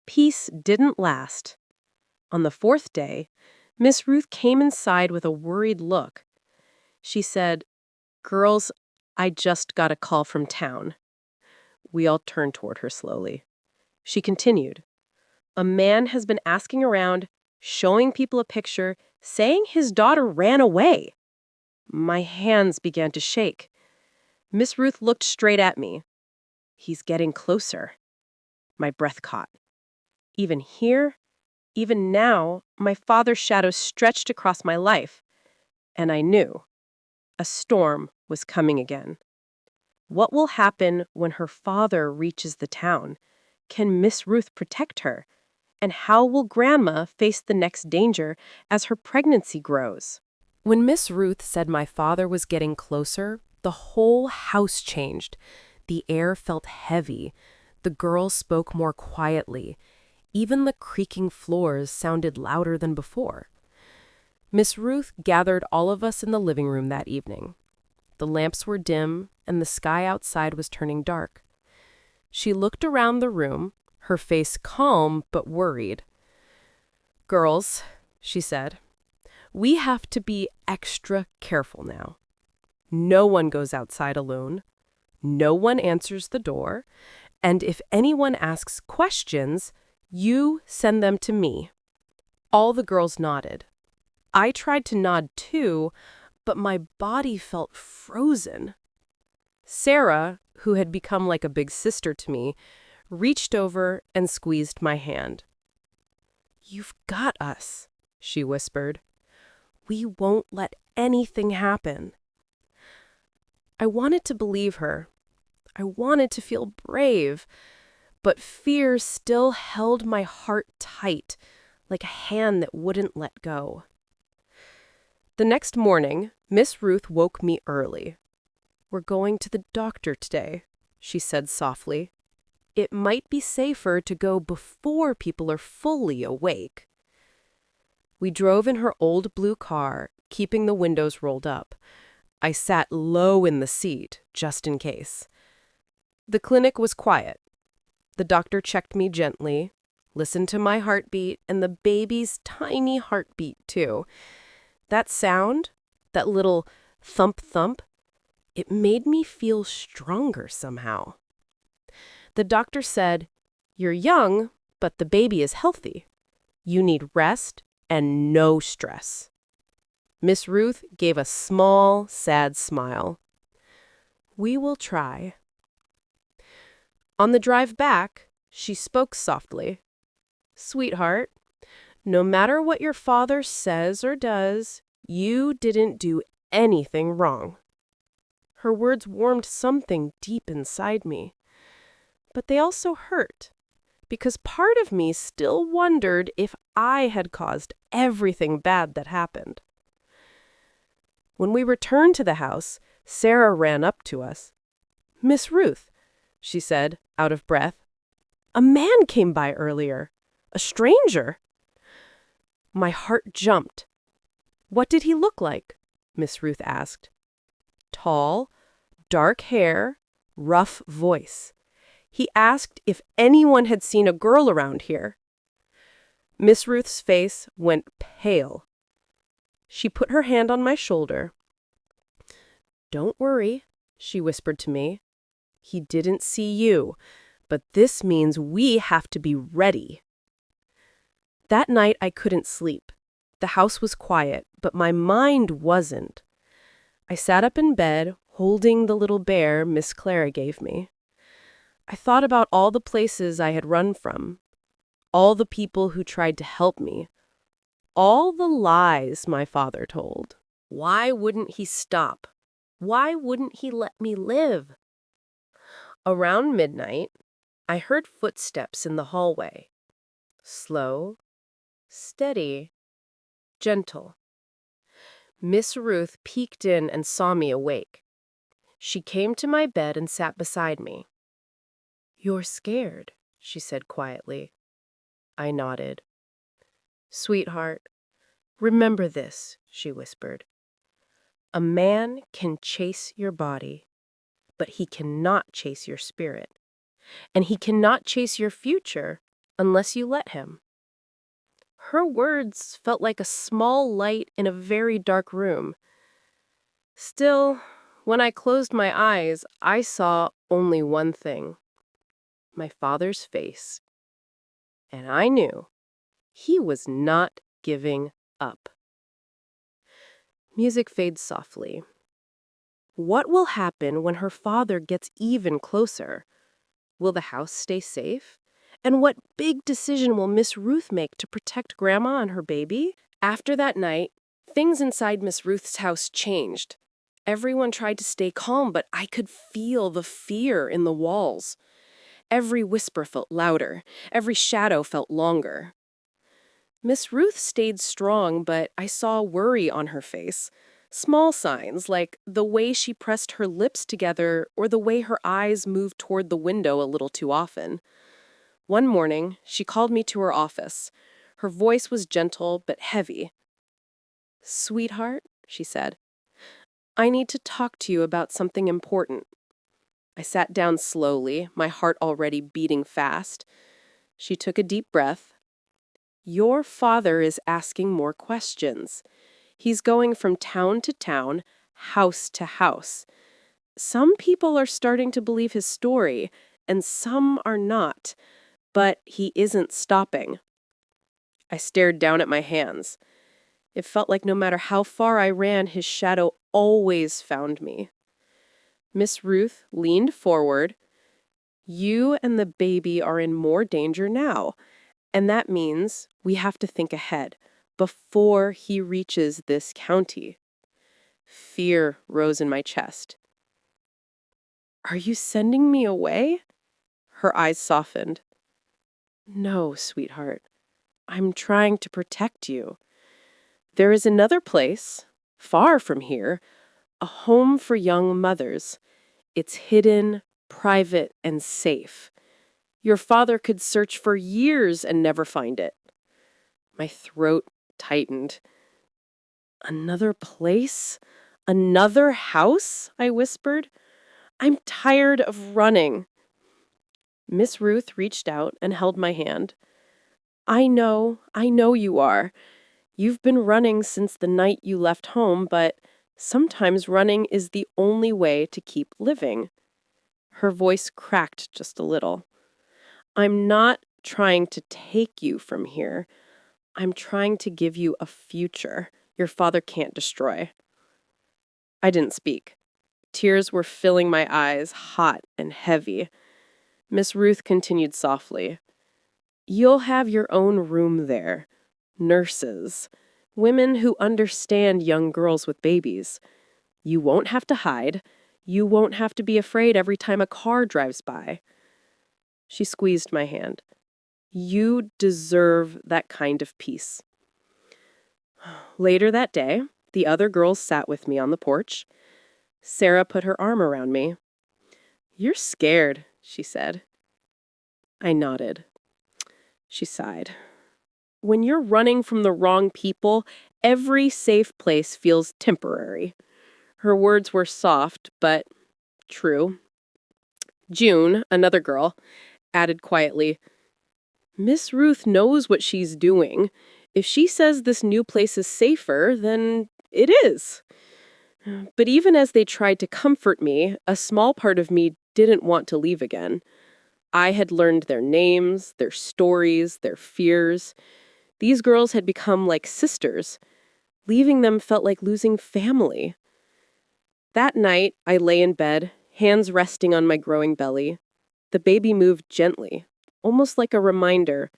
peace didn't last. On the fourth day, Miss Ruth came inside with a worried look. She said, "Girls, I just got a call from town." We all turned toward her slowly. She continued, "A man has been asking around, showing people a picture, saying his daughter ran away." My hands began to shake. Miss Ruth looked straight at me. "He's getting closer." My breath caught. Even here, even now, my father's shadow stretched across my life. And I knew a storm was coming again. What will happen when her father reaches the town? Can Miss Ruth protect her? And how will Grandma face the next danger as her pregnancy grows? When Miss Ruth said my father was getting closer, the whole house changed. The air felt heavy. The girls spoke more quietly. Even the creaking floors sounded louder than before. Miss Ruth gathered all of us in the living room that evening. The lamps were dim, and the sky outside was turning dark. She looked around the room, her face calm but worried. "Girls," she said, "we have to be extra careful now. No one goes outside alone. No one answers the door. And if anyone asks questions, you send them to me." All the girls nodded. I tried to nod too, but my body felt frozen. Sarah, who had become like a big sister to me, reached over and squeezed my hand. "You've got us," she whispered. "We won't let anything happen." I wanted to believe her. I wanted to feel brave, but fear still held my heart tight, like a hand that wouldn't let go. The next morning, Miss Ruth woke me early. "We're going to the doctor today," she said softly. "It might be safer to go before people are fully awake." We drove in her old blue car, keeping the windows rolled up. I sat low in the seat, just in case. The clinic was quiet. The doctor checked me gently, listened to my heartbeat and the baby's tiny heartbeat, too. That sound, that little thump-thump, it made me feel stronger somehow. The doctor said, "You're young, but the baby is healthy. You need rest and no stress." Miss Ruth gave a small, sad smile. "We will try." On the drive back, she spoke softly. "Sweetheart, no matter what your father says or does, you didn't do anything wrong." Her words warmed something deep inside me. But they also hurt, because part of me still wondered if I had caused everything bad that happened. When we returned to the house, Sarah ran up to us. "Miss Ruth," she said, out of breath, "a man came by earlier. A stranger." My heart jumped. "What did he look like?" Miss Ruth asked. "Tall, dark hair, rough voice. He asked if anyone had seen a girl around here." Miss Ruth's face went pale. She put her hand on my shoulder. "Don't worry," she whispered to me. "He didn't see you, but this means we have to be ready." That night I couldn't sleep. The house was quiet, but my mind wasn't. I sat up in bed, holding the little bear Miss Clara gave me. I thought about all the places I had run from, all the people who tried to help me, all the lies my father told. Why wouldn't he stop? Why wouldn't he let me live? Around midnight, I heard footsteps in the hallway. Slow, steady, gentle. Miss Ruth peeked in and saw me awake. She came to my bed and sat beside me. "You're scared," she said quietly. I nodded. "Sweetheart, remember this," she whispered. "A man can chase your body, but he cannot chase your spirit. And he cannot chase your future unless you let him. Her words felt like a small light in a very dark room. Still, when I closed my eyes, I saw only one thing: my father's face. And I knew he was not giving up. Music fades softly. What will happen when her father gets even closer? Will the house stay safe? And what big decision will Miss Ruth make to protect Grandma and her baby? After that night, things inside Miss Ruth's house changed. Everyone tried to stay calm, but I could feel the fear in the walls. Every whisper felt louder. Every shadow felt longer. Miss Ruth stayed strong, but I saw worry on her face. Small signs, like the way she pressed her lips together or the way her eyes moved toward the window a little too often. One morning, she called me to her office. Her voice was gentle but heavy. "Sweetheart," she said, "I need to talk to you about something important." I sat down slowly, my heart already beating fast. She took a deep breath. "Your father is asking more questions. He's going from town to town, house to house. Some people are starting to believe his story, and some are not. But he isn't stopping." I stared down at my hands. It felt like no matter how far I ran, his shadow always found me. Miss Ruth leaned forward. "You and the baby are in more danger now, and that means we have to think ahead, before he reaches this county." Fear rose in my chest. "Are you sending me away?" Her eyes softened. "No, sweetheart. I'm trying to protect you. There is another place, far from here, a home for young mothers. It's hidden, private, and safe. Your father could search for years and never find it." My throat tightened. "Another place? Another house?" I whispered. "I'm tired of running." Miss Ruth reached out and held my hand. I know you are. You've been running since the night you left home, but sometimes running is the only way to keep living." Her voice cracked just a little. "I'm not trying to take you from here. I'm trying to give you a future your father can't destroy." I didn't speak. Tears were filling my eyes, hot and heavy. Miss Ruth continued softly. "You'll have your own room there. Nurses. Women who understand young girls with babies. You won't have to hide. You won't have to be afraid every time a car drives by." She squeezed my hand. "You deserve that kind of peace." Later that day, the other girls sat with me on the porch. Sarah put her arm around me. "You're scared," she said. I nodded. She sighed. "When you're running from the wrong people, every safe place feels temporary." Her words were soft, but true. June, another girl, added quietly, "Miss Ruth knows what she's doing. If she says this new place is safer, then it is." But even as they tried to comfort me, a small part of me didn't want to leave again. I had learned their names, their stories, their fears. These girls had become like sisters. Leaving them felt like losing family. That night, I lay in bed, hands resting on my growing belly. The baby moved gently, almost like a reminder.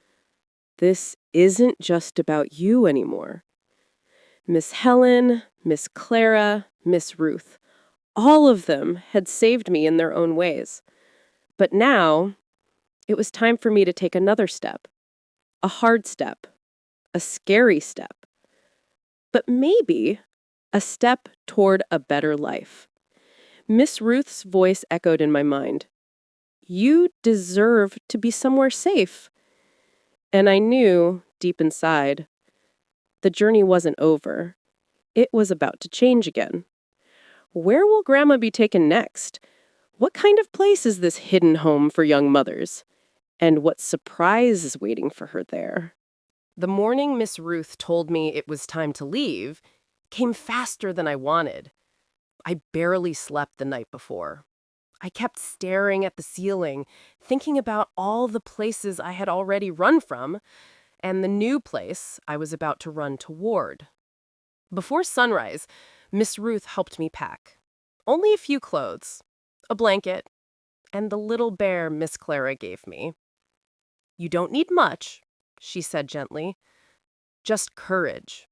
This isn't just about you anymore. Miss Helen, Miss Clara, Miss Ruth, all of them had saved me in their own ways. But now, it was time for me to take another step. A hard step. A scary step. But maybe a step toward a better life. Miss Ruth's voice echoed in my mind. "You deserve to be somewhere safe." And I knew, deep inside, the journey wasn't over. It was about to change again. Where will Grandma be taken next? What kind of place is this hidden home for young mothers? And what surprise is waiting for her there? The morning Miss Ruth told me it was time to leave came faster than I wanted. I barely slept the night before. I kept staring at the ceiling, thinking about all the places I had already run from and the new place I was about to run toward. Before sunrise, Miss Ruth helped me pack. Only a few clothes, a blanket, and the little bear Miss Clara gave me. "You don't need much," she said gently. "Just courage."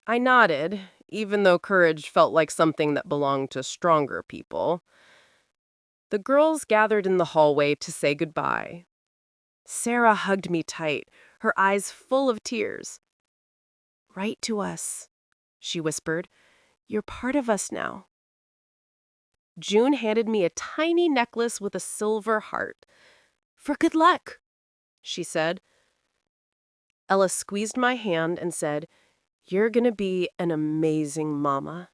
I nodded, even though courage felt like something that belonged to stronger people. The girls gathered in the hallway to say goodbye. Sarah hugged me tight, her eyes full of tears. "Write to us," she whispered. "You're part of us now." June handed me a tiny necklace with a silver heart. "For good luck," she said. Ella squeezed my hand and said, "You're gonna be an amazing mama."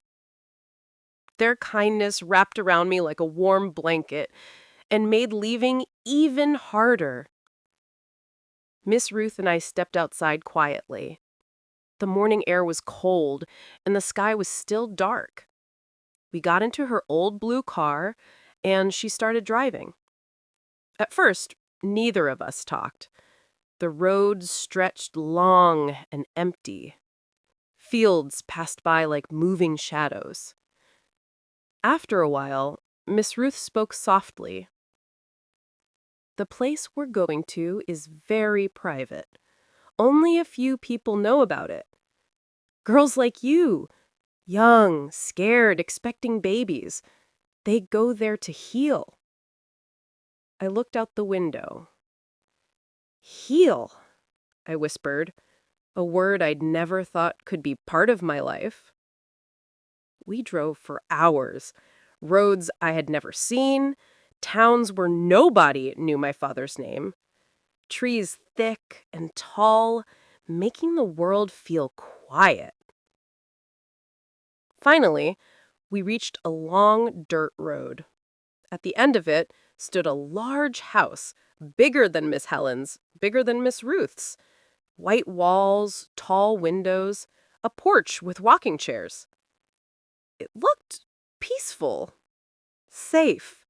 Their kindness wrapped around me like a warm blanket and made leaving even harder. Miss Ruth and I stepped outside quietly. The morning air was cold and the sky was still dark. We got into her old blue car and she started driving. At first, neither of us talked. The road stretched long and empty. Fields passed by like moving shadows. After a while, Miss Ruth spoke softly. "The place we're going to is very private. Only a few people know about it. Girls like you, young, scared, expecting babies, they go there to heal." I looked out the window. "Heal," I whispered, a word I'd never thought could be part of my life. We drove for hours, roads I had never seen, towns where nobody knew my father's name, trees thick and tall, making the world feel quiet. Finally, we reached a long dirt road. At the end of it stood a large house, bigger than Miss Helen's, bigger than Miss Ruth's. White walls, tall windows, a porch with rocking chairs. It looked peaceful, safe,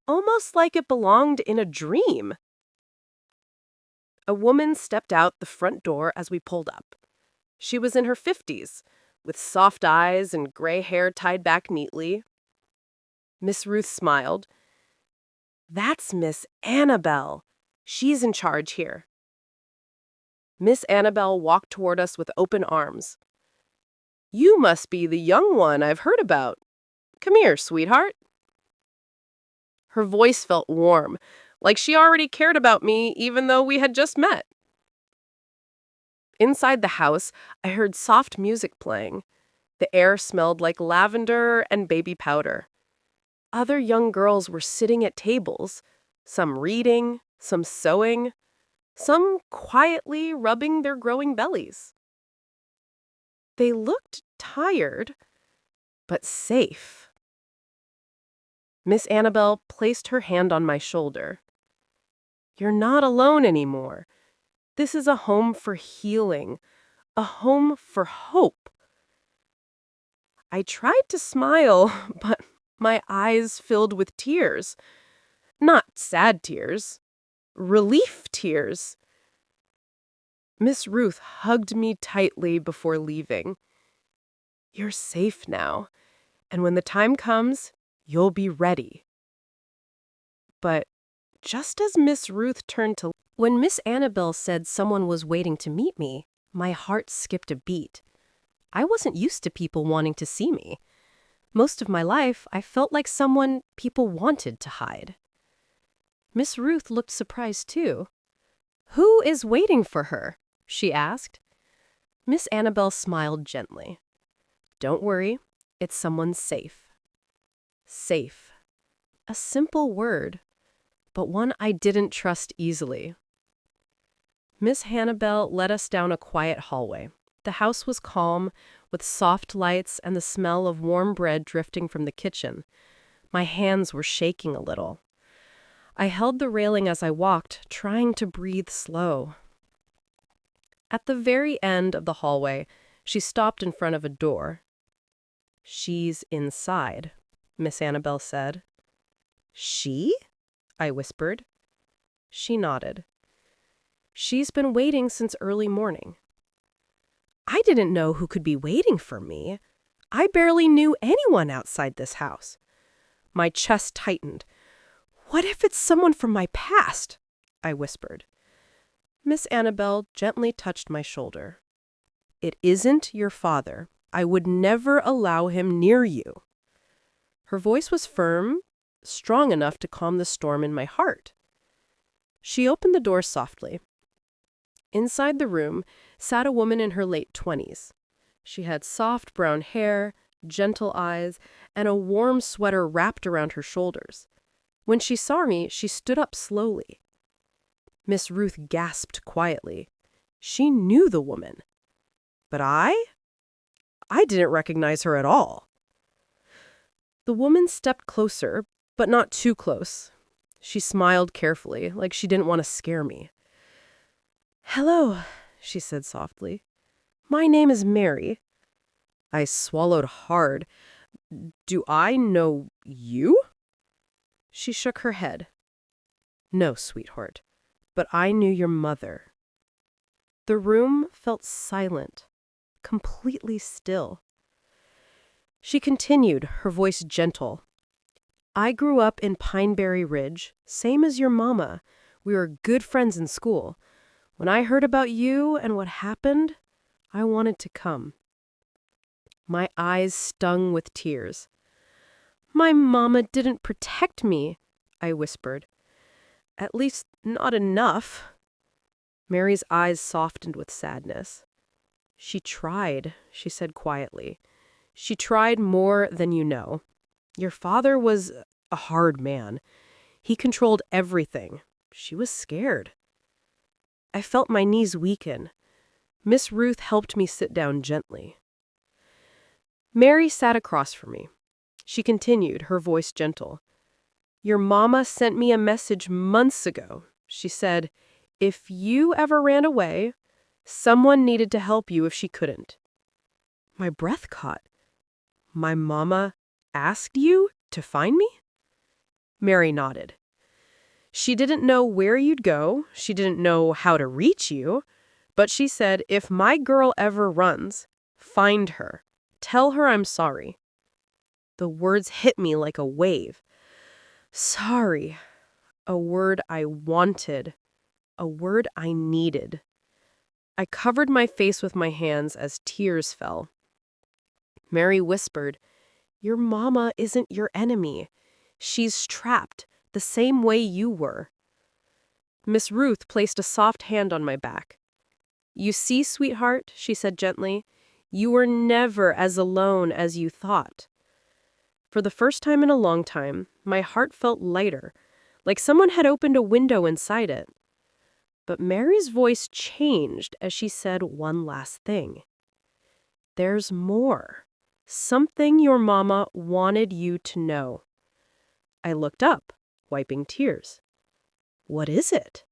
almost like it belonged in a dream. A woman stepped out the front door as we pulled up. She was in her 50s, with soft eyes and gray hair tied back neatly. Miss Ruth smiled. "That's Miss Annabelle. She's in charge here." Miss Annabelle walked toward us with open arms. "You must be the young one I've heard about. Come here, sweetheart." Her voice felt warm, like she already cared about me even though we had just met. Inside the house, I heard soft music playing. The air smelled like lavender and baby powder. Other young girls were sitting at tables, some reading, some sewing, some quietly rubbing their growing bellies. They looked tired, but safe. Miss Annabelle placed her hand on my shoulder. "You're not alone anymore. This is a home for healing, a home for hope." I tried to smile, but my eyes filled with tears. Not sad tears, relief tears. Miss Ruth hugged me tightly before leaving. "You're safe now, and when the time comes, you'll be ready." But just as Miss Ruth turned to... When Miss Annabelle said someone was waiting to meet me, my heart skipped a beat. I wasn't used to people wanting to see me. Most of my life, I felt like someone people wanted to hide. Miss Ruth looked surprised too. "Who is waiting for her?" she asked. Miss Annabelle smiled gently. "Don't worry, it's someone safe." Safe. A simple word, but one I didn't trust easily. Miss Annabelle led us down a quiet hallway. The house was calm, with soft lights and the smell of warm bread drifting from the kitchen. My hands were shaking a little. I held the railing as I walked, trying to breathe slow. At the very end of the hallway, she stopped in front of a door. "She's inside," Miss Annabelle said. "She?" I whispered. She nodded. "She's been waiting since early morning." I didn't know who could be waiting for me. I barely knew anyone outside this house. My chest tightened. "What if it's someone from my past?" I whispered. Miss Annabelle gently touched my shoulder. "It isn't your father. I would never allow him near you." Her voice was firm, strong enough to calm the storm in my heart. She opened the door softly. Inside the room sat a woman in her late 20s. She had soft brown hair, gentle eyes, and a warm sweater wrapped around her shoulders. When she saw me, she stood up slowly. Miss Ruth gasped quietly. She knew the woman. But I didn't recognize her at all. The woman stepped closer, but not too close. She smiled carefully, like she didn't want to scare me. "Hello," she said softly. "My name is Mary." I swallowed hard. "Do I know you?" She shook her head. "No, sweetheart, but I knew your mother." The room felt silent, completely still. She continued, her voice gentle. "I grew up in Pineberry Ridge, same as your mama. We were good friends in school. When I heard about you and what happened, I wanted to come." My eyes stung with tears. "My mama didn't protect me," I whispered. "At least not enough." Mary's eyes softened with sadness. "She tried," she said quietly. "She tried more than you know. Your father was a hard man. He controlled everything. She was scared." I felt my knees weaken. Miss Ruth helped me sit down gently. Mary sat across from me. She continued, her voice gentle. "Your mama sent me a message months ago. She said, if you ever ran away, someone needed to help you if she couldn't." My breath caught. "My mama asked you to find me?" Mary nodded. "She didn't know where you'd go. She didn't know how to reach you. But she said, if my girl ever runs, find her. Tell her I'm sorry." The words hit me like a wave. Sorry. A word I wanted. A word I needed. I covered my face with my hands as tears fell. Mary whispered, "Your mama isn't your enemy. She's trapped, the same way you were." Miss Ruth placed a soft hand on my back. "You see, sweetheart," she said gently, "you were never as alone as you thought." For the first time in a long time, my heart felt lighter, like someone had opened a window inside it. But Mary's voice changed as she said one last thing. "There's more. Something your mama wanted you to know." I looked up, wiping tears. "What is it?"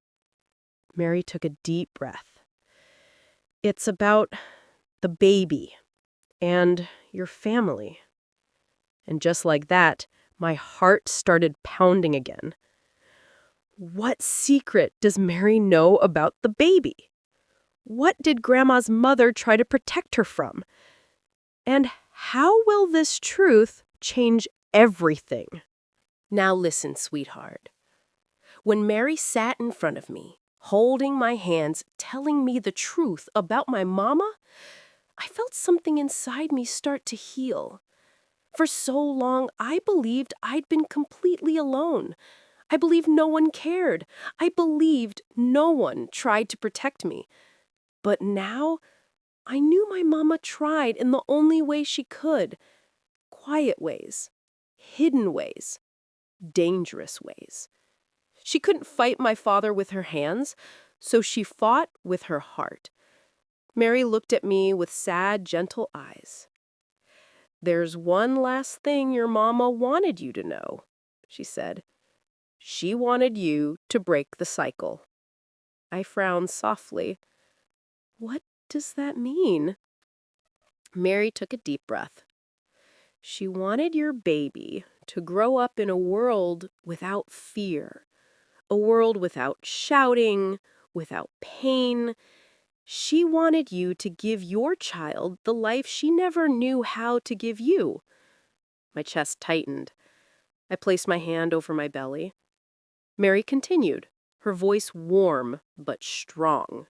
Mary took a deep breath. "It's about the baby and your family." And just like that, my heart started pounding again. What secret does Mary know about the baby? What did Grandma's mother try to protect her from? And how will this truth change everything? Now listen, sweetheart. When Mary sat in front of me, holding my hands, telling me the truth about my mama, I felt something inside me start to heal. For so long, I believed I'd been completely alone. I believed no one cared. I believed no one tried to protect me. But now, I knew my mama tried in the only way she could. Quiet ways, hidden ways, dangerous ways. She couldn't fight my father with her hands, so she fought with her heart. Mary looked at me with sad, gentle eyes. "There's one last thing your mama wanted you to know," she said. "She wanted you to break the cycle." I frowned softly. "What does that mean?" Mary took a deep breath. "She wanted your baby to grow up in a world without fear, a world without shouting, without pain. She wanted you to give your child the life she never knew how to give you." My chest tightened. I placed my hand over my belly. Mary continued, her voice warm but strong.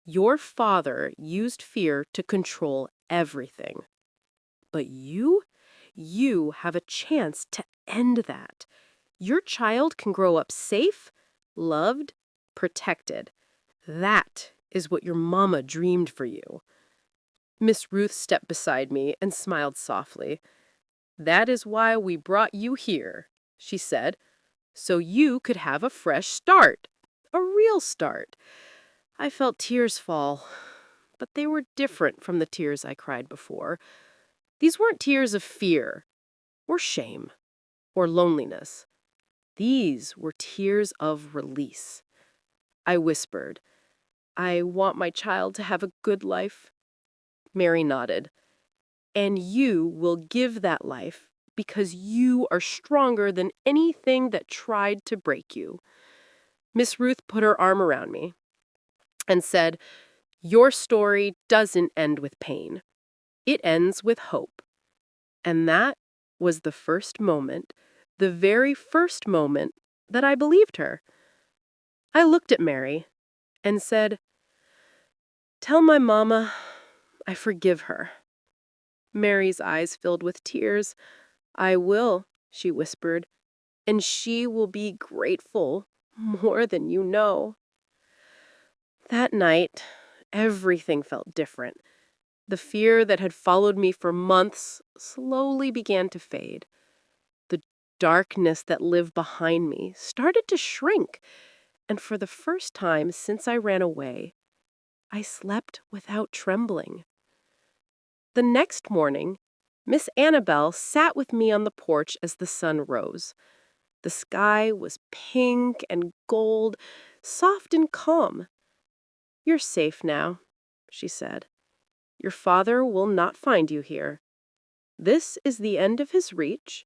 "Your father used fear to control everything. But you have a chance to end that. Your child can grow up safe, loved, protected. That is what your mama dreamed for you." Miss Ruth stepped beside me and smiled softly. "That is why we brought you here," she said, "so you could have a fresh start, a real start." I felt tears fall, but they were different from the tears I cried before. These weren't tears of fear, or shame, or loneliness. These were tears of release. I whispered, "I want my child to have a good life." Mary nodded. "And you will give that life because you are stronger than anything that tried to break you." Miss Ruth put her arm around me and said, "Your story doesn't end with pain. It ends with hope." And that was the first moment, the very first moment that I believed her. I looked at Mary and said, "Tell my mama I forgive her." Mary's eyes filled with tears. "I will," she whispered, "and she will be grateful more than you know." That night, everything felt different. The fear that had followed me for months slowly began to fade. The darkness that lived behind me started to shrink, and for the first time since I ran away, I slept without trembling. The next morning, Miss Annabelle sat with me on the porch as the sun rose. The sky was pink and gold, soft and calm. "You're safe now," she said. "Your father will not find you here. This is the end of his reach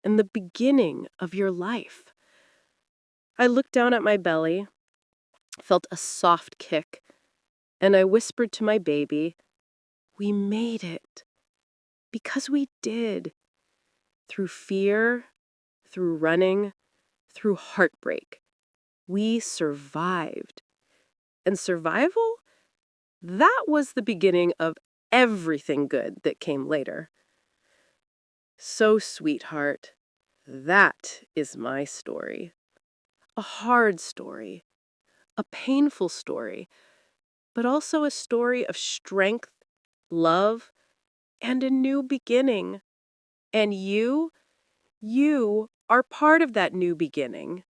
and the beginning of your life." I looked down at my belly, felt a soft kick, and I whispered to my baby, "We made it." Because we did. Through fear, through running, through heartbreak. We survived. And survival? That was the beginning of everything good that came later. So, sweetheart, that is my story. A hard story, a painful story, but also a story of strength, love, and a new beginning. And you are part of that new beginning.